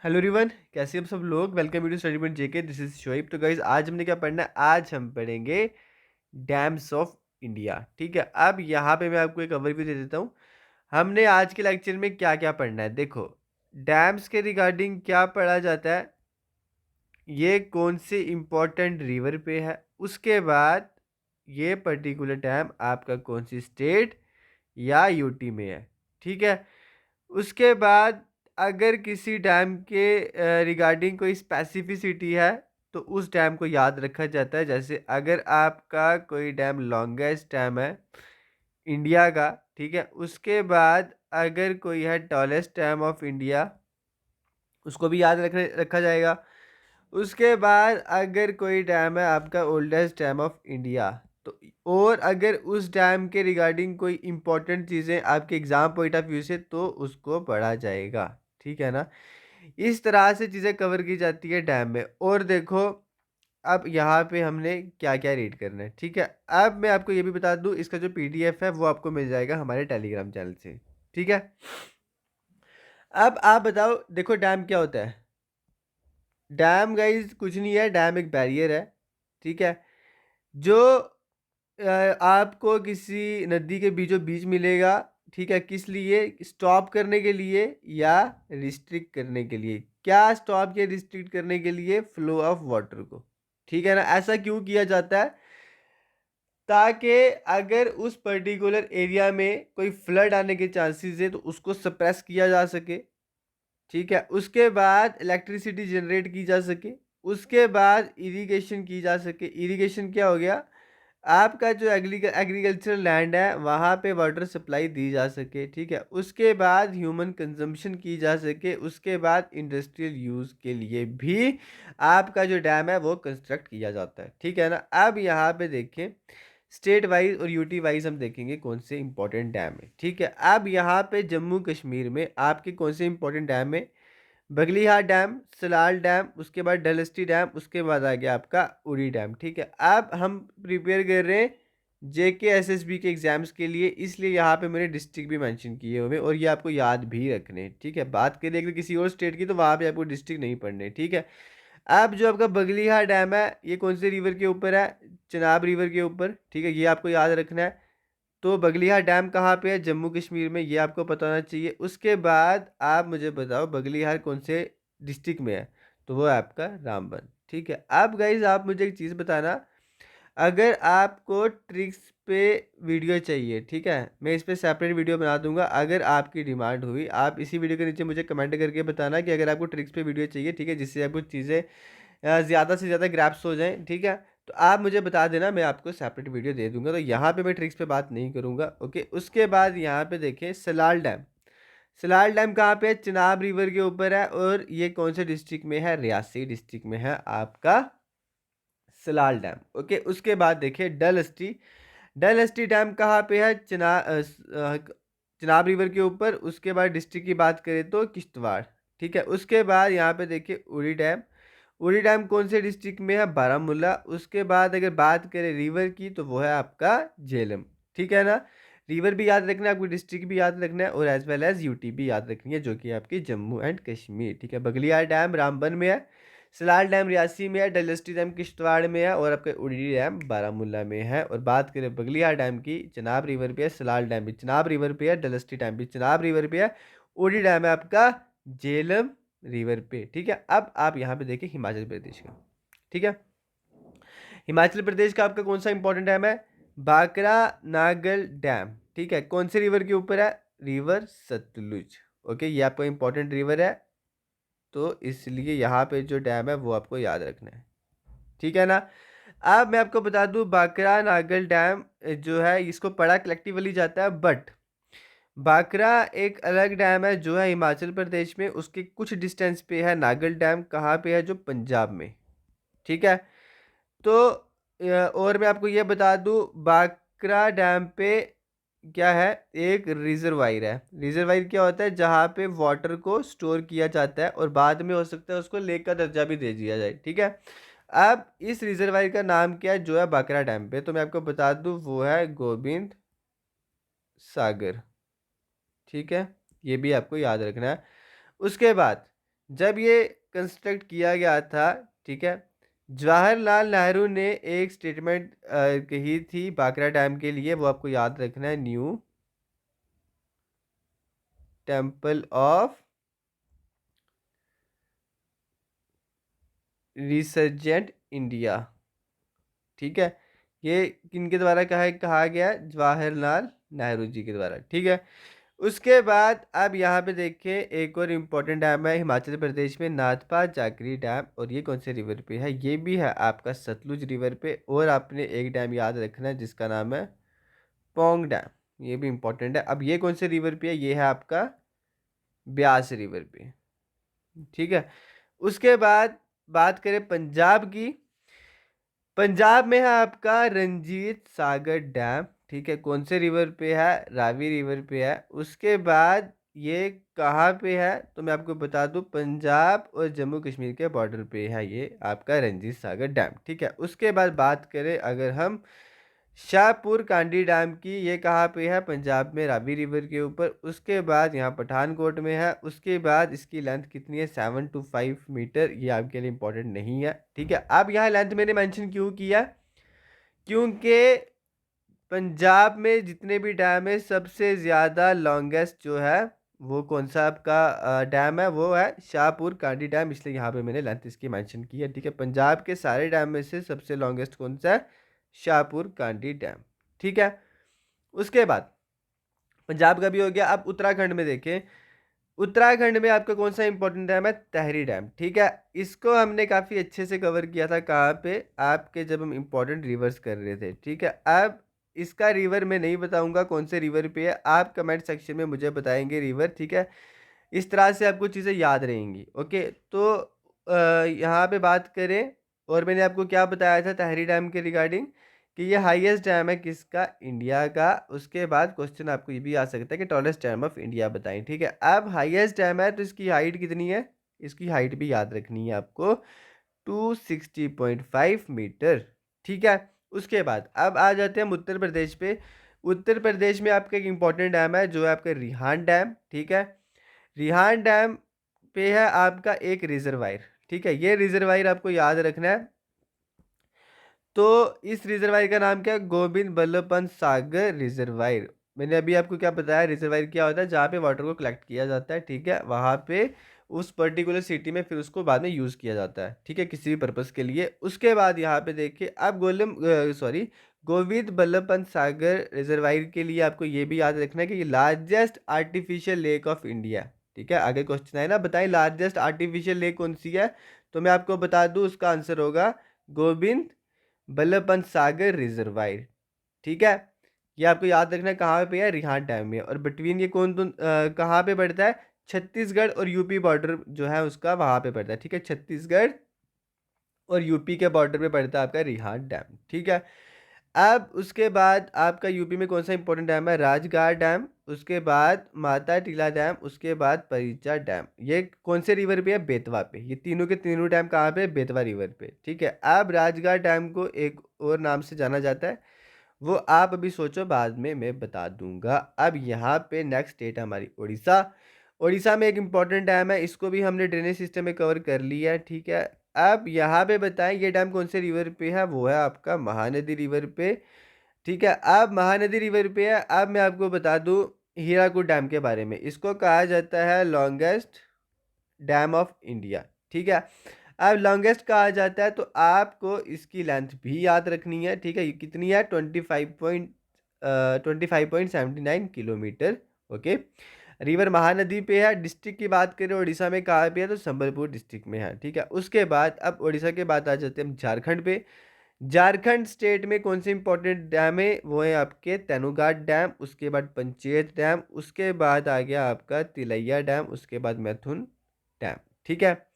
Hello everyone, कैसे हैं आप सब लोग। Welcome to study point JK. This is Shoaib. तो गाइज आज हमने क्या पढ़ना है, आज हम पढ़ेंगे डैम्स ऑफ इंडिया। ठीक है, अब यहाँ पे मैं आपको एक ओवरव्यू दे देता हूँ। हमने आज के लेक्चर में क्या क्या पढ़ना है। देखो, डैम्स के रिगार्डिंग क्या पढ़ा जाता है, ये कौन से इम्पोर्टेंट रिवर पे है, उसके बाद ये पर्टिकुलर डैम आपका कौन सी स्टेट या यूटी में है। ठीक है, उसके बाद अगर किसी डैम के रिगार्डिंग कोई स्पेसिफिसिटी है तो उस डैम को याद रखा जाता है। जैसे अगर आपका कोई डैम लॉन्गेस्ट डैम है इंडिया का, ठीक है, उसके बाद अगर कोई है टॉलेस्ट डैम ऑफ इंडिया, उसको भी याद रखा जाएगा। उसके बाद अगर कोई डैम है आपका ओल्डेस्ट डैम ऑफ इंडिया, तो और अगर उस डैम के रिगार्डिंग कोई इंपॉर्टेंट चीज़ें आपके एग्जाम पॉइंट ऑफ व्यू से, तो उसको पढ़ा जाएगा। ठीक है ना, इस तरह से चीज़ें कवर की जाती है डैम में। और देखो, अब यहाँ पे हमने क्या क्या रीड करना है। ठीक है, अब मैं आपको ये भी बता दूँ, इसका जो पीडीएफ है वो आपको मिल जाएगा हमारे टेलीग्राम चैनल से। ठीक है, अब आप बताओ, देखो डैम क्या होता है। डैम गाइज कुछ नहीं है, डैम एक बैरियर है। ठीक है, जो आपको किसी नदी के बीचों बीच मिलेगा। ठीक है, किस लिए, स्टॉप करने के लिए या रिस्ट्रिक्ट करने के लिए। क्या स्टॉप या रिस्ट्रिक्ट करने के लिए, फ्लो ऑफ वाटर को। ठीक है ना, ऐसा क्यों किया जाता है, ताकि अगर उस पर्टिकुलर एरिया में कोई फ्लड आने के चांसेस है तो उसको सप्रेस किया जा सके। ठीक है, उसके बाद इलेक्ट्रिसिटी जनरेट की जा सके। उसके बाद इरिगेशन की जा सके। इरिगेशन क्या हो गया, आपका जो एग्रीकल्चरल लैंड है वहाँ पे वाटर सप्लाई दी जा सके। ठीक है, उसके बाद ह्यूमन कंजम्पशन की जा सके। उसके बाद इंडस्ट्रियल यूज़ के लिए भी आपका जो डैम है वो कंस्ट्रक्ट किया जाता है। ठीक है ना, अब यहाँ पे देखें स्टेट वाइज और यूटी वाइज हम देखेंगे कौन से इंपॉर्टेंट डैम है। ठीक है, अब यहाँ पे जम्मू कश्मीर में आपके कौन से इंपॉर्टेंट डैम है, बगलीहार डैम, सलाल डैम, उसके बाद डलहस्टी डैम, उसके बाद आ गया आपका उड़ी डैम। ठीक है, अब हम प्रिपेयर कर रहे हैं जेके एसएसबी के एग्जाम्स के लिए, इसलिए यहाँ पे मैंने डिस्ट्रिक्ट भी मेंशन किए हुए और ये आपको याद भी रखने हैं। ठीक है, बात करें अगर किसी और स्टेट की तो वहाँ पे आपको डिस्ट्रिक्ट नहीं पढ़ने। ठीक है, अब जो आपका बगलीहार डैम है ये कौन से रिवर के ऊपर है, चनाब रिवर के ऊपर। ठीक है, ये आपको याद रखना है। तो बगलिहार डैम कहाँ पे है, जम्मू कश्मीर में, ये आपको पता होना चाहिए। उसके बाद आप मुझे बताओ बगलिहार कौन से डिस्ट्रिक्ट में है, तो वो है आपका रामबन। ठीक है, अब गाइज आप मुझे एक चीज़ बताना, अगर आपको ट्रिक्स पे वीडियो चाहिए, ठीक है, मैं इस पे सेपरेट वीडियो बना दूंगा। अगर आपकी डिमांड हुई, आप इसी वीडियो के नीचे मुझे कमेंट करके बताना कि अगर आपको ट्रिक्स पे वीडियो चाहिए, ठीक है, जिससे आपको चीज़ें ज़्यादा से ज़्यादा ग्रैप्स हो जाएं। ठीक है, तो आप मुझे बता देना, मैं आपको सेपरेट वीडियो दे दूंगा। तो यहाँ पे मैं ट्रिक्स पे बात नहीं करूँगा। ओके, उसके बाद यहाँ पे देखें सलाल डैम। सलाल डैम कहाँ पे है, चिनाब रिवर के ऊपर है, और ये कौन से डिस्ट्रिक्ट में है, रियासी डिस्ट्रिक्ट में है आपका सलाल डैम। ओके, उसके बाद देखिए डल हस्टी डैम कहाँ पे है, चिनाब रिवर के ऊपर। उसके बाद डिस्ट्रिक्ट की बात करें तो किश्तवाड़। ठीक है, उसके बाद यहाँ पे देखिए उड़ी डैम। उड़ी डैम कौन से डिस्ट्रिक्ट में है, बारामूला। उसके बाद अगर बात करें रिवर की तो वो है आपका झेलम। ठीक है ना, रिवर भी याद रखना है आपको, डिस्ट्रिक्ट भी याद रखना है, और एज वेल एज यूटी भी याद रखनी है, जो कि आपकी जम्मू एंड कश्मीर। ठीक है, बगलियार डैम रामबन में है, सलाल डैम रियासी में है, डलहस्टी डैम किश्तवाड़ में है, और आपका उड़ी डैम बारामूला में है। और बात करें बगलियार डैम की, चनाब रिवर पे है, सलाल डैम भी चनाब रिवर पे है, डलहस्टी डैम भी चनाब रिवर पे है, उड़ी डैम है आपका झेलम रिवर पे। ठीक है, अब आप यहाँ पे देखिए हिमाचल प्रदेश का। ठीक है, हिमाचल प्रदेश का आपका कौन सा इंपॉर्टेंट डैम है, बाकरा नागल डैम। ठीक है, कौन से रिवर के ऊपर है, रिवर सतलुज। ओके, ये आपका इंपॉर्टेंट रिवर है, तो इसलिए यहाँ पे जो डैम है वो आपको याद रखना है। ठीक है ना, अब मैं आपको बता दूं बाकरा नागल डैम जो है इसको पढ़ा कलेक्टिवली जाता है, बट बाकरा एक अलग डैम है जो है हिमाचल प्रदेश में, उसके कुछ डिस्टेंस पे है नागल डैम, कहाँ पे है, जो पंजाब में। ठीक है, तो और मैं आपको ये बता दूं बाकरा डैम पे क्या है, एक रिजर्वायर है। रिजर्वायर क्या होता है, जहाँ पे वाटर को स्टोर किया जाता है और बाद में हो सकता है उसको लेक का दर्जा भी दे दिया जाए। ठीक है, अब इस रिजर्वायर का नाम क्या है जो है बाकरा डैम पे, तो मैं आपको बता दूं वो है गोविंद सागर। ठीक है, ये भी आपको याद रखना है। उसके बाद जब ये कंस्ट्रक्ट किया गया था, ठीक है, जवाहरलाल नेहरू ने एक स्टेटमेंट कही थी भाखड़ा डैम के लिए, वो आपको याद रखना है, new temple of resurgent India, ठीक है। ये किनके द्वारा कहा गया? जवाहरलाल नेहरू जी के द्वारा, ठीक है। उसके बाद अब यहाँ पे देखिए एक और इम्पोर्टेंट डैम है हिमाचल प्रदेश में, नाथपा जाखरी डैम, और ये कौन से रिवर पे है? ये भी है आपका सतलुज रिवर पे। और आपने एक डैम याद रखना है जिसका नाम है पौंग डैम, ये भी इम्पोर्टेंट है। अब ये कौन से रिवर पे है? ये है आपका ब्यास रिवर पे, ठीक है। उसके बाद बात करें पंजाब की, पंजाब में है आपका रंजीत सागर डैम, ठीक है। कौन से रिवर पे है? रावी रिवर पे है। उसके बाद ये कहाँ पे है? तो मैं आपको बता दूं, पंजाब और जम्मू कश्मीर के बॉर्डर पे है ये आपका रंजीत सागर डैम, ठीक है। उसके बाद बात करें अगर हम शाहपुर कांडी डैम की, ये कहाँ पे है? पंजाब में रावी रिवर के ऊपर। उसके बाद यहाँ पठानकोट में है। उसके बाद इसकी लेंथ कितनी है? 7 to 5 मीटर। ये आपके लिए इंपॉर्टेंट नहीं है, ठीक है। अब यहाँ लेंथ मैंने मेंशन क्यों किया? क्योंकि पंजाब में जितने भी डैम है सबसे ज़्यादा लॉन्गेस्ट जो है वो कौन सा आपका डैम है? वो है शाहपुर कांडी डैम, इसलिए यहाँ पे मैंने लेंथ इसकी मेंशन की है, ठीक है। पंजाब के सारे डैम में से सबसे लॉन्गेस्ट कौन सा है? शाहपुर कांडी डैम, ठीक है। उसके बाद पंजाब का भी हो गया। अब उत्तराखंड में देखें, उत्तराखंड में आपका कौन सा इंपॉर्टेंट डैम है? तहरी डैम, ठीक है। इसको हमने काफ़ी अच्छे से कवर किया था, कहाँ पे? आपके जब हम इंपॉर्टेंट रिवर्स कर रहे थे, ठीक है। अब इसका रिवर मैं नहीं बताऊंगा कौन से रिवर पे है, आप कमेंट सेक्शन में मुझे बताएंगे रिवर, ठीक है। इस तरह से आपको चीज़ें याद रहेंगी, ओके। तो यहाँ पे बात करें, और मैंने आपको क्या बताया था तहरी डैम के रिगार्डिंग, कि ये हाईएस्ट डैम है किसका? इंडिया का। उसके बाद क्वेश्चन आपको ये भी आ सकता है कि टॉलेस्ट डैम ऑफ इंडिया बताएं, ठीक है। अब हाईएस्ट डैम है तो इसकी हाइट कितनी है? इसकी हाइट भी याद रखनी है आपको, 260.5 मीटर, ठीक है। उसके बाद अब आ जाते हैं हम उत्तर प्रदेश पे। उत्तर प्रदेश में आपका एक इम्पॉर्टेंट डैम है जो है आपका रिहांड डैम, ठीक है। रिहांड डैम पे है आपका एक रिजर्वायर, ठीक है। ये रिजर्वायर आपको याद रखना है। तो इस रिजर्वायर का नाम क्या है? गोविंद बल्लभ पंत सागर रिजर्वायर। मैंने अभी आपको क्या बताया, रिजर्वायर क्या होता है? जहाँ पे वाटर को कलेक्ट किया जाता है, ठीक है, वहाँ पे उस पर्टिकुलर सिटी में फिर उसको बाद में यूज़ किया जाता है, ठीक है, किसी भी पर्पज़ के लिए। उसके बाद यहाँ पे देखिए अब गोविंद बल्लभ पंत सागर रिजर्वायर के लिए आपको ये भी याद रखना है कि ये largest artificial lake of India, ठीक है। आगे क्वेश्चन है ना, बताएं लार्जेस्ट आर्टिफिशियल लेक कौन सी है? तो मैं आपको बता दूं उसका आंसर होगा गोविंद बल्लभ पंत सागर रिजर्वायर, ठीक है। ये आपको याद रखना है, कहाँ पे है? रिहांड डैम में। और बिटवीन ये कहाँ पे पड़ता है? छत्तीसगढ़ और यूपी बॉर्डर जो है उसका वहाँ पे पड़ता है, ठीक है। छत्तीसगढ़ और यूपी के बॉर्डर पे पड़ता है आपका रिहांड डैम, ठीक है। अब उसके बाद आपका यूपी में कौन सा इंपॉर्टेंट डैम है? राजगाड़ डैम, उसके बाद माता टीला डैम, उसके बाद परिचा डैम। ये कौन से रिवर पे है? बेतवा पे। ये तीनों के तीनों डैम कहाँ पे? बेतवा रिवर पे, ठीक है। अब राजगाड़ डैम को एक और नाम से जाना जाता है, वो आप अभी सोचो, बाद में मैं बता दूंगा। अब यहाँ पे नेक्स्ट स्टेट है हमारी उड़ीसा। उड़ीसा में एक इम्पॉर्टेंट डैम है, इसको भी हमने ड्रेनेज सिस्टम में कवर कर लिया है, ठीक है। अब यहाँ पे बताएं ये डैम कौन से रिवर पे है? वो है आपका महानदी रिवर पे, ठीक है। अब महानदी रिवर पे है। अब मैं आपको बता दूं हीराकुद डैम के बारे में, इसको कहा जाता है लॉन्गेस्ट डैम ऑफ इंडिया, ठीक है। अब लॉन्गेस्ट कहा जाता है तो आपको इसकी लेंथ भी याद रखनी है, ठीक है। ये कितनी है? 25.79 किलोमीटर, ओके। रिवर महानदी पे है। डिस्ट्रिक्ट की बात करें उड़ीसा में कहाँ पे है? तो संबलपुर डिस्ट्रिक्ट में है, ठीक है। उसके बाद अब उड़ीसा के बाद आ जाते हैं हम झारखंड पे। झारखंड स्टेट में कौन से इंपॉर्टेंट डैम है? वो है आपके तेनुघाट डैम, उसके बाद पंचेत डैम, उसके बाद आ गया आपका तिलैया डैम, उसके बाद मैथुन डैम, ठीक है।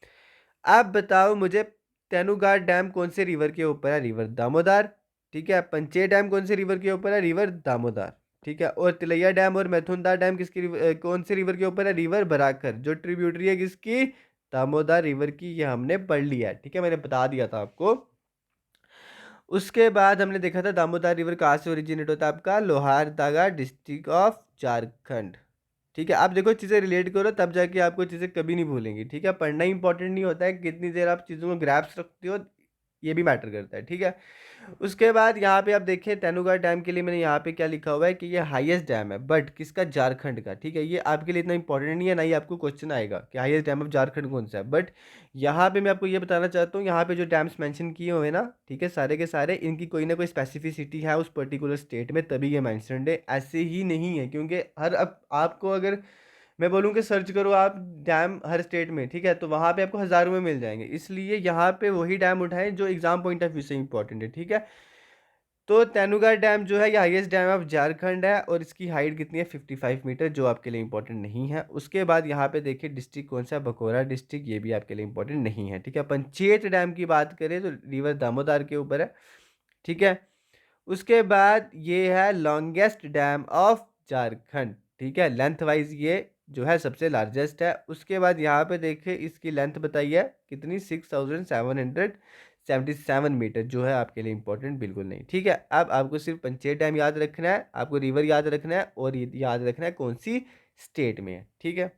आप बताओ मुझे, तेनुघाट डैम कौन से रिवर के ऊपर है? रिवर दामोदर, ठीक है। पंचेत डैम कौन से रिवर के ऊपर है? रिवर दामोदर, ठीक है। और तिलैया डैम और मैथुनदार डैम कौन से रिवर के ऊपर है? रिवर बराकर, जो ट्रिब्यूटरी है किसकी? दामोदर रिवर की। ये हमने पढ़ लिया है, ठीक है, मैंने बता दिया था आपको। उसके बाद हमने देखा था दामोदर रिवर कहाँ से ओरिजिनेट होता है? आपका लोहारदगा डिस्ट्रिक्ट ऑफ झारखंड, ठीक है, आप देखो चीज़ें रिलेट करो तब जाके आपको चीज़ें कभी नहीं भूलेंगी। ठीक है, पढ़ना ही इंपॉर्टेंट नहीं होता है, कितनी देर आप चीज़ों को ग्रैप्स रखते हो ये भी मैटर करता है। ठीक है, उसके बाद यहाँ पे आप देखिए तेनुगा डैम के लिए मैंने यहाँ पे क्या लिखा हुआ है कि ये हाईएस्ट डैम है, बट किसका, झारखंड का। ठीक है, ये आपके लिए इतना इंपॉर्टेंट नहीं है, ना ही आपको क्वेश्चन आएगा कि हाईएस्ट डैम ऑफ झारखंड कौन सा है। बट यहाँ पे मैं आपको ये बताना चाहता हूँ, यहाँ पे जो डैम्स मेंशन किए हुए हैं ना, ठीक है, सारे के सारे इनकी कोई ना कोई स्पेसिफिसिटी है उस पर्टिकुलर स्टेट में, तभी ये मैंशनड है, ऐसे ही नहीं है। क्योंकि हर अब आपको अगर मैं बोलूँ कि सर्च करो आप डैम हर स्टेट में, ठीक है, तो वहाँ पे आपको हज़ारों में मिल जाएंगे। इसलिए यहाँ पे वही डैम उठाएं जो एग्जाम पॉइंट ऑफ व्यू से इंपॉर्टेंट है। ठीक है, तो तेनुगा डैम जो है ये हाईएस्ट डैम ऑफ झारखंड है, और इसकी हाइट कितनी है, 55 मीटर, जो आपके लिए इंपॉर्टेंट नहीं है। उसके बाद यहाँ पे देखिए डिस्ट्रिक्ट कौन सा है, बकोरा डिस्ट्रिक्ट, ये भी आपके लिए इंपॉर्टेंट नहीं है। ठीक है, पंचेत डैम की बात करें तो रिवर दामोदर के ऊपर है। ठीक है, उसके बाद ये है लॉन्गेस्ट डैम ऑफ झारखंड। ठीक है, लेंथ वाइज ये जो है सबसे लार्जेस्ट है। उसके बाद यहाँ पे देखिए इसकी लेंथ बताइए कितनी, 6777 मीटर, जो है आपके लिए इंपॉर्टेंट बिल्कुल नहीं। ठीक है, अब आपको सिर्फ पंचेत डैम याद रखना है, आपको रिवर याद रखना है, और ये याद रखना है कौन सी स्टेट में है। ठीक है,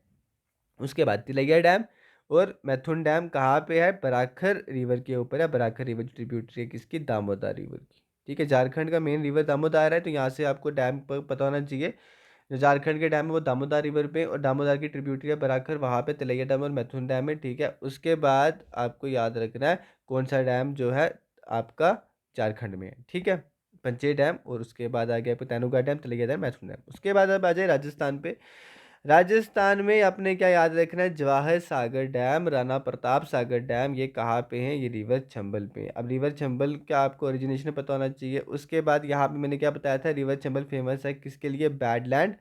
उसके बाद तिलैया डैम और मैथुन डैम कहाँ पे है, बराखर रिवर के ऊपर है। बराखर रिवर ट्रिब्यूटरी है किसकी, दामोदर रिवर की। ठीक है, झारखंड का मेन रिवर दामोदर है, तो यहाँ से आपको डैम पर पता होना चाहिए। जो झारखंड के डैम है वो दामोदर रिवर पे, और दामोदर की ट्रिब्यूटरी है बराखर, वहाँ पे तिलैया डैम और मैथुन डैम है। ठीक है, उसके बाद आपको याद रखना है कौन सा डैम जो है आपका झारखंड में है। ठीक है, पंचेत डैम, और उसके बाद आ गया आपको तेनुगा डैम, तिलैया डैम, मैथुन डैम। उसके बाद अब आ जाए राजस्थान पे। राजस्थान में आपने क्या याद रखना है, जवाहर सागर डैम, राणा प्रताप सागर डैम, ये कहाँ पे हैं, ये रिवर चंबल पे है। अब रिवर चंबल का आपको ओरिजिनेशन पता होना चाहिए। उसके बाद यहाँ पे मैंने क्या बताया था, रिवर चंबल फेमस है किसके लिए, बैडलैंड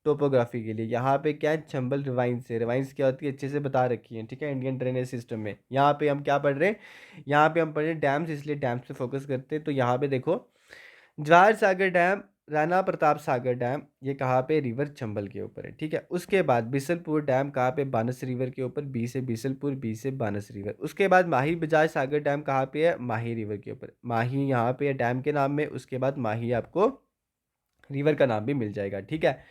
टोपोग्राफी के लिए। यहाँ पे क्या है, चंबल रिवाइंस है। रिवाइंस क्या होती है अच्छे से बता रखी है। ठीक है, इंडियन ड्रेनेज सिस्टम में यहाँ पे हम क्या पढ़ रहे हैं, यहाँ पे हम पढ़ रहे हैं डैम्स, इसलिए डैम्स पे फोकस करते हैं। तो यहाँ पे देखो जवाहर सागर डैम, राणा प्रताप सागर डैम, ये कहाँ पे, रिवर चंबल के ऊपर है। ठीक है, उसके बाद बिसलपुर डैम कहाँ पे, बानस रिवर के ऊपर, बी से बिसलपुर, बी से बानस रिवर। उसके बाद माही बजाज सागर डैम कहाँ पे है, माही रिवर के ऊपर। माही यहाँ पे है डैम के नाम में, उसके बाद माही आपको रिवर का नाम भी मिल जाएगा। ठीक है,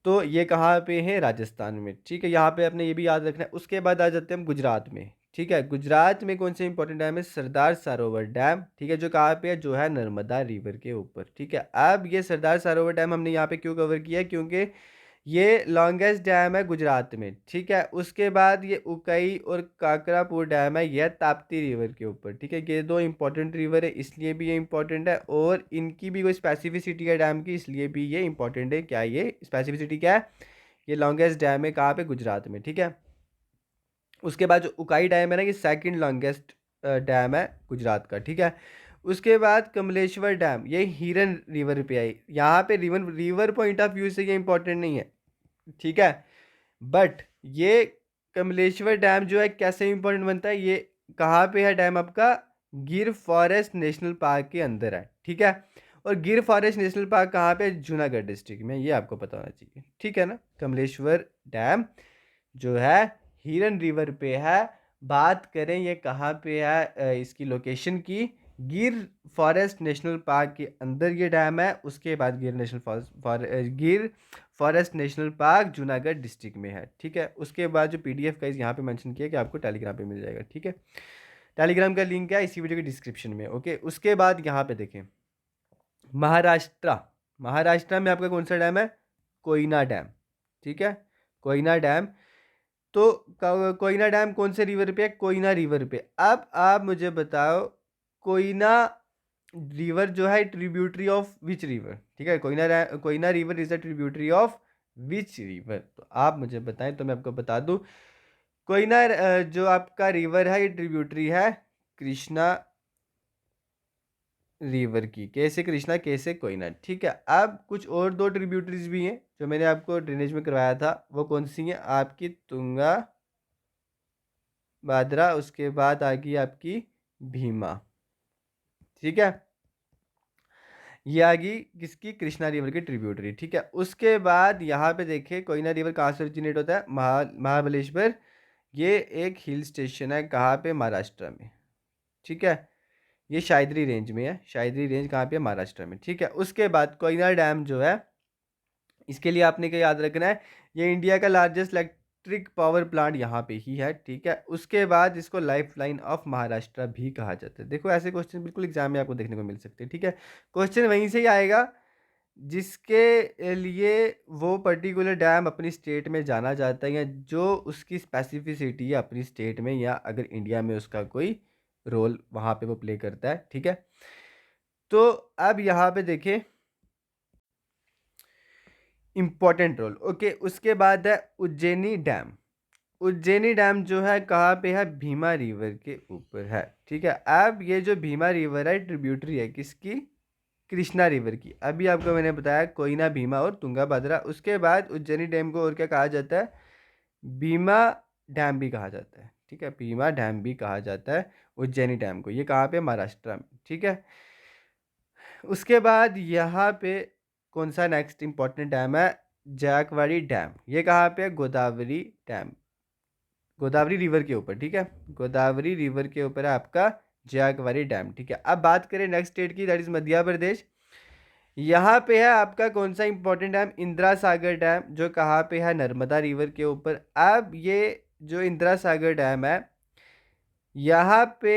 तो ये कहाँ पे है, राजस्थान में। ठीक है, यहाँ पे आपने ये भी याद रखना है। उसके बाद आ जाते हैं हम गुजरात में। ठीक है, गुजरात में कौन से इंपॉर्टेंट डैम है, सरदार सरोवर डैम। ठीक है, जो कहाँ पे है, जो है नर्मदा रिवर के ऊपर। ठीक है, अब ये सरदार सरोवर डैम हमने यहाँ पे क्यों कवर किया है, क्योंकि ये लॉन्गेस्ट डैम है गुजरात में। ठीक है, उसके बाद ये उकई और काकरापुर डैम है, यह ताप्ती रिवर के ऊपर। ठीक है, ये दो इंपॉर्टेंट रिवर है, इसलिए भी ये इंपॉर्टेंट है, और इनकी भी कोई स्पेसिफिसिटी है डैम की, इसलिए भी ये इंपॉर्टेंट है। क्या ये स्पेसिफिसिटी क्या है, ये लॉन्गेस्ट डैम है कहाँ पे, गुजरात में। ठीक है, उसके बाद जो उकाई डैम है ना, ये सेकंड लॉन्गेस्ट डैम है गुजरात का। ठीक है, उसके बाद कमलेश्वर डैम, ये हिरन रिवर पे आई। यहाँ पे river river point of view से ये इंपॉर्टेंट नहीं है। ठीक है, बट ये कमलेश्वर डैम जो है कैसे इंपॉर्टेंट बनता है, ये कहाँ पे है डैम आपका, गिर फॉरेस्ट नेशनल पार्क के अंदर है। ठीक है, और गिर फॉरेस्ट नेशनल पार्क कहाँ पे है, जूनागढ़ डिस्ट्रिक्ट में, ये आपको पता होना चाहिए। ठीक है ना, कमलेश्वर डैम जो है हिरन रिवर पे है। बात करें ये कहाँ पे है, इसकी लोकेशन की, गिर फॉरेस्ट नेशनल पार्क के अंदर ये डैम है। उसके बाद गिर नेशनल गिर forest national park Junagadh district में है। ठीक है, उसके बाद जो पीडीएफ का यहाँ पे मेंशन किया कि आपको टेलीग्राम पे मिल जाएगा। ठीक है, टेलीग्राम का लिंक है इसी वीडियो के डिस्क्रिप्शन में। ओके, उसके बाद यहाँ पे देखें महाराष्ट्र। महाराष्ट्र में आपका कौन सा डैम है, कोयना डैम। ठीक है, कोयना डैम, तो कोयना डैम कौन से रिवर पे है, कोयना रिवर पे। अब आप मुझे बताओ कोयना रिवर जो है ट्रिब्यूटरी ऑफ विच रिवर। ठीक है, Koyna river is a tributary of which river, तो आप मुझे बताएं तो मैं आपको बता दूं। कोयना जो आपका रिवर है ये ट्रिब्यूटरी है कृष्णा रिवर की, कैसे कृष्णा कैसे कोयना। ठीक है, अब कुछ और दो ट्रिब्यूटरीज भी हैं जो मैंने आपको ड्रेनेज में करवाया था, वो कौन सी हैं आपकी, तुंगा भाद्रा, उसके बाद आ गई आपकी भीमा। ठीक है, ये आ गई किसकी, कृष्णा रिवर की ट्रिब्यूटरी। ठीक है, उसके बाद यहाँ पे देखिए कोयना रिवर कहाँ से ओरिजिनेट होता है, महाबलेश्वर, ये एक हिल स्टेशन है कहाँ पे, महाराष्ट्र में। ठीक है, ये शायदरी रेंज में है, शायदरी रेंज कहाँ पे है, महाराष्ट्र में। ठीक है, उसके बाद कोयना डैम जो है इसके लिए आपने क्या याद रखना है, ये इंडिया का लार्जेस्ट इलेक्ट्रिक पावर प्लांट यहाँ पे ही है, ठीक है। उसके बाद इसको लाइफ लाइन ऑफ महाराष्ट्र भी कहा जाता है। देखो ऐसे क्वेश्चन बिल्कुल एग्जाम में आपको देखने को मिल सकते हैं, ठीक है। क्वेश्चन वहीं से ही आएगा जिसके लिए वो पर्टिकुलर डैम अपनी स्टेट में जाना जाता है, या जो उसकी स्पेसिफिसिटी है अपनी स्टेट में, या अगर इंडिया में उसका कोई रोल वहाँ पे वो प्ले करता है, ठीक है। तो अब यहाँ पे देखें इम्पोर्टेंट रोल, ओके। उसके बाद है उज्जैनी डैम। उज्जैनी डैम जो है कहाँ पे है, भीमा रिवर के ऊपर है, ठीक है। अब ये जो भीमा रिवर है ट्रिब्यूटरी है किसकी, कृष्णा रिवर की। अभी आपको मैंने बताया कोयना, भीमा और तुंगा भद्रा। उसके बाद उज्जैनी डैम को और क्या कहा जाता है, भीमा डैम भी कहा जाता है, ठीक है। भीमा डैम भी कहा जाता है उज्जैनी डैम को। ये कहाँ पे, महाराष्ट्र में, ठीक है। उसके बाद यहाँ पे कौन सा नेक्स्ट इंपॉर्टेंट डैम है, जायकवाड़ी डैम। ये कहाँ पे है, गोदावरी डैम, गोदावरी रिवर के ऊपर, ठीक है। गोदावरी रिवर के ऊपर है आपका जायकवाड़ी डैम, ठीक है। अब बात करें नेक्स्ट स्टेट की, दैट इज मध्य प्रदेश। यहाँ पे है आपका कौन सा important dam, Indira Sagar dam, जो कहाँ पे है, नर्मदा रिवर के ऊपर। अब ये जो इंदिरा सागर डैम है, यहाँ पे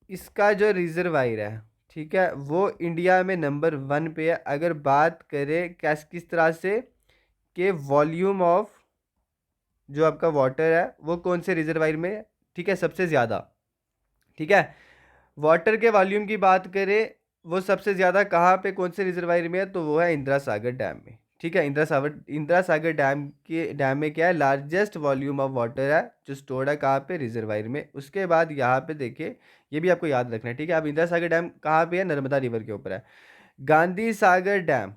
इसका जो रिजर्वायर है, ठीक है, वो इंडिया में नंबर 1 पे है। अगर बात करें कैस किस तरह से, कि वॉल्यूम ऑफ जो आपका वाटर है वो कौन से रिजर्वायर में है, ठीक है, सबसे ज़्यादा, ठीक है। वाटर के वॉल्यूम की बात करें, वो सबसे ज़्यादा कहाँ पे कौन से रिजर्वायर में है, तो वो है इंदिरा सागर डैम में, ठीक है। इंदिरा सागर डैम में क्या है, लार्जेस्ट वॉल्यूम ऑफ वाटर है जो स्टोर्ड है कहाँ पे, रिजर्वायर में। उसके बाद यहाँ पे देखिए, ये भी आपको याद रखना है, ठीक है। अब इंदिरा सागर डैम कहाँ पे है, नर्मदा रिवर के ऊपर है। गांधी सागर डैम,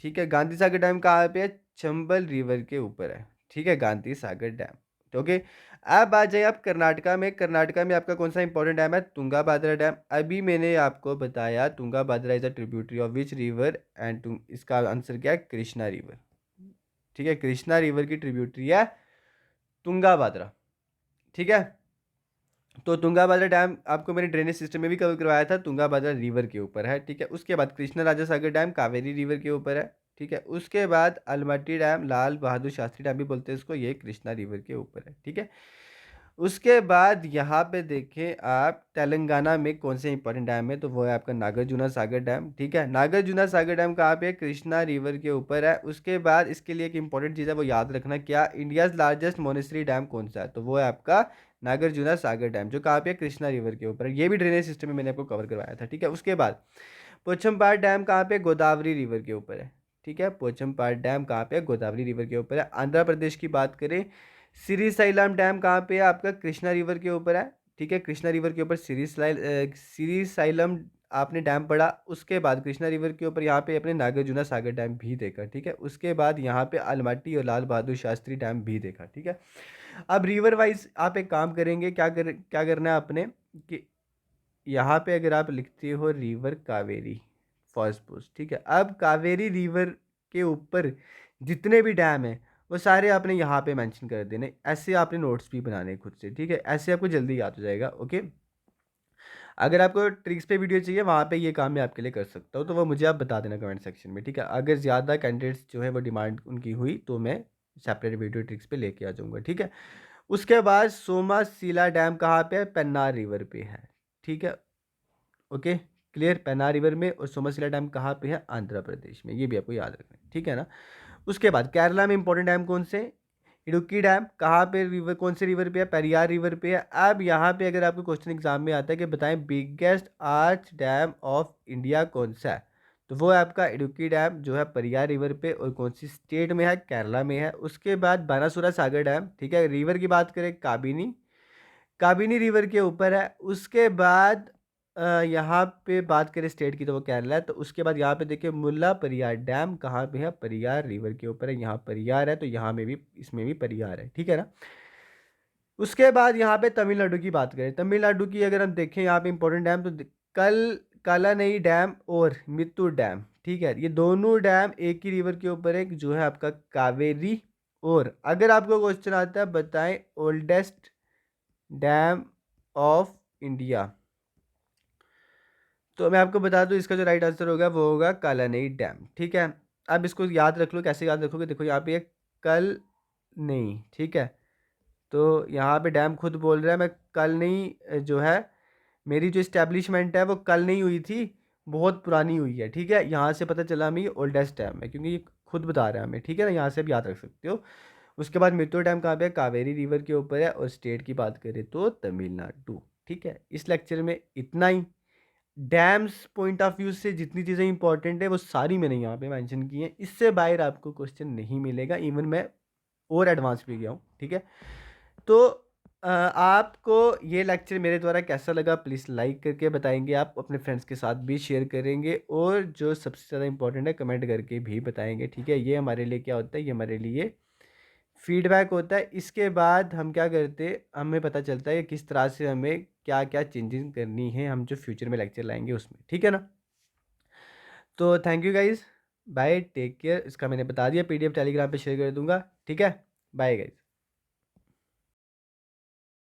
ठीक है, गांधी सागर डैम कहाँ पे है, चंबल रिवर के ऊपर है, ठीक है, गांधी सागर डैम, ओके। अब आ जाए आप कर्नाटका में। कर्नाटका में आपका कौन सा इंपॉर्टेंट डैम है, तुंगा भाद्रा डैम। अभी मैंने आपको बताया Tunga Bhadra is a tributary of which river, and इसका आंसर क्या है, कृष्णा रिवर, ठीक है। कृष्णा रिवर की ट्रिब्यूटरी है तुंगा भाद्रा, ठीक है। तो तुंगा भाद्रा डैम आपको मैंने ड्रेनेज सिस्टम में भी कवर करवाया था, तुंगा भाद्रा रिवर के ऊपर है, ठीक है। उसके बाद कृष्णा राजा सागर डैम कावेरी रिवर के ऊपर है, ठीक है। उसके बाद अलमट्टी डैम, लाल बहादुर शास्त्री डैम भी बोलते हैं इसको, ये कृष्णा रिवर के ऊपर है, ठीक है। उसके बाद यहाँ पे देखें आप तेलंगाना में कौन से इंपॉर्टेंट डैम है, तो वो है आपका नागार्जुना सागर डैम, ठीक है। नागार्जुना सागर डैम कहाँ पे है, कृष्णा रिवर के ऊपर है। उसके बाद इसके लिए एक इंपॉर्टेंट चीज़ है वो याद रखना, क्या इंडियाज लार्जेस्ट मोनेस्ट्री डैम कौन सा है, तो वो है आपका नागार्जुना सागर डैम, जो कहाँ पे है, कृष्णा रिवर के ऊपर है। ये भी ड्रेनेज सिस्टम में मैंने आपको कवर करवाया था, ठीक है। उसके बाद पोचमपाड़ डैम कहाँ पे, गोदावरी रिवर के ऊपर है, ठीक है। पोचमपाड़ डैम कहाँ पे है, गोदावरी रिवर के ऊपर है। आंध्र प्रदेश की बात करें, श्रीशैलम डैम कहाँ पे है, आपका कृष्णा रिवर के ऊपर है, ठीक है। कृष्णा रिवर के ऊपर श्रीशैलम आपने डैम पढ़ा। उसके बाद कृष्णा रिवर के ऊपर यहाँ पे अपने नागार्जुना सागर डैम भी देखा, ठीक है। उसके बाद यहाँ पे अलमट्टी और लाल बहादुर शास्त्री डैम भी देखा, ठीक है। अब रिवर वाइज आप एक काम करेंगे, क्या करना है आपने, कि यहाँ पे अगर आप लिखते हो रिवर कावेरी फर्स्ट पोस्ट, ठीक है। अब कावेरी रिवर के ऊपर जितने भी डैम हैं वो सारे आपने यहाँ पे मेंशन कर देने। ऐसे आपने नोट्स भी बनाने खुद से, ठीक है। ऐसे आपको जल्दी याद हो जाएगा, ओके। अगर आपको ट्रिक्स पे वीडियो चाहिए, वहाँ पे ये काम मैं आपके लिए कर सकता हूँ, तो वो मुझे आप बता देना कमेंट सेक्शन में, ठीक है। अगर ज़्यादा कैंडिडेट्स जो है वो डिमांड उनकी हुई तो मैं सेपरेट वीडियो ट्रिक्स पे लेके आ जाऊँगा, ठीक है। उसके बाद सोमाशिला डैम कहाँ पे है, पेन्नार रिवर पे है, ठीक है, ओके। क्लियर, पेन्नार रिवर में। और सोमशिला डैम कहाँ पे है, आंध्र प्रदेश में, ये भी आपको याद रखना है, ठीक है ना। उसके बाद केरला में इंपॉर्टेंट डैम कौन से, इडुक्की डैम कहाँ पे, रिवर कौन से रिवर पे है, पेरियार रिवर पे है। अब यहाँ पे अगर आपको क्वेश्चन एग्जाम में आता है कि बताएं biggest arch dam of India कौन सा है, तो वो है आपका इडुक्की डैम, जो है परियार रिवर पे, और कौन सी स्टेट में है, केरला में है। उसके बाद बानासुरा सागर डैम, ठीक है। रिवर की बात करें, काबिनी, काबिनी रिवर के ऊपर है। उसके बाद यहाँ पे बात करें स्टेट की, तो वो केरला है। तो उसके बाद यहाँ पे देखिए मुल्ला परियार डैम कहाँ पे है, परियार रिवर के ऊपर है। यहाँ परियार है तो यहाँ में भी, इसमें भी परियार है, ठीक है ना। उसके बाद यहाँ पे तमिलनाडु की बात करें, तमिलनाडु की अगर हम देखें यहाँ पे इंपॉर्टेंट डैम, तो कल कालानई डैम और मित्तूर डैम, ठीक है, ये दोनों डैम एक ही रिवर के ऊपर है, जो है आपका कावेरी। और अगर आपको क्वेश्चन आता है बताएं ओल्डेस्ट डैम ऑफ इंडिया, तो मैं आपको बता दूं इसका जो राइट आंसर होगा वो होगा कालानई डैम, ठीक है। अब इसको याद रख लो, कैसे याद रखोगे, देखो यहाँ पे कल नहीं, ठीक है। तो यहाँ पे डैम खुद बोल रहा है मैं कल नहीं, जो है मेरी जो इस्टेब्लिशमेंट है वो कल नहीं हुई थी, बहुत पुरानी हुई है, ठीक है। यहाँ से पता चला हमें ये ओल्डेस्ट डैम है, क्योंकि ये खुद बता रहा है हमें, ठीक है ना। यहाँ से आप याद रख सकते हो। उसके बाद मित्तूर डैम कहाँ पे है, कावेरी रिवर के ऊपर है, और स्टेट की बात करें तो तमिलनाडु, ठीक है। इस लेक्चर में इतना ही। डैम्स पॉइंट ऑफ व्यू से जितनी चीज़ें इंपॉर्टेंट है वो सारी मैंने यहाँ पे मेंशन की हैं। इससे बाहर आपको क्वेश्चन नहीं मिलेगा, इवन मैं और एडवांस भी गया हूँ, ठीक है। तो आपको ये लेक्चर मेरे द्वारा कैसा लगा प्लीज़ लाइक करके बताएंगे, आप अपने फ्रेंड्स के साथ भी शेयर करेंगे, और जो सबसे ज़्यादा इंपॉर्टेंट है कमेंट करके भी बताएंगे, ठीक है। ये हमारे लिए क्या होता है, ये हमारे लिए फीडबैक होता है। इसके बाद हम क्या करते हैं, हमें पता चलता है कि किस तरह से हमें क्या क्या चेंजिंग करनी है, हम जो फ्यूचर में लेक्चर लाएंगे उसमें, ठीक है ना। तो thank you guys, bye, take care. इसका मैंने बता दिया, पीडीएफ टेलीग्राम पे शेयर कर दूंगा, ठीक है। Bye guys.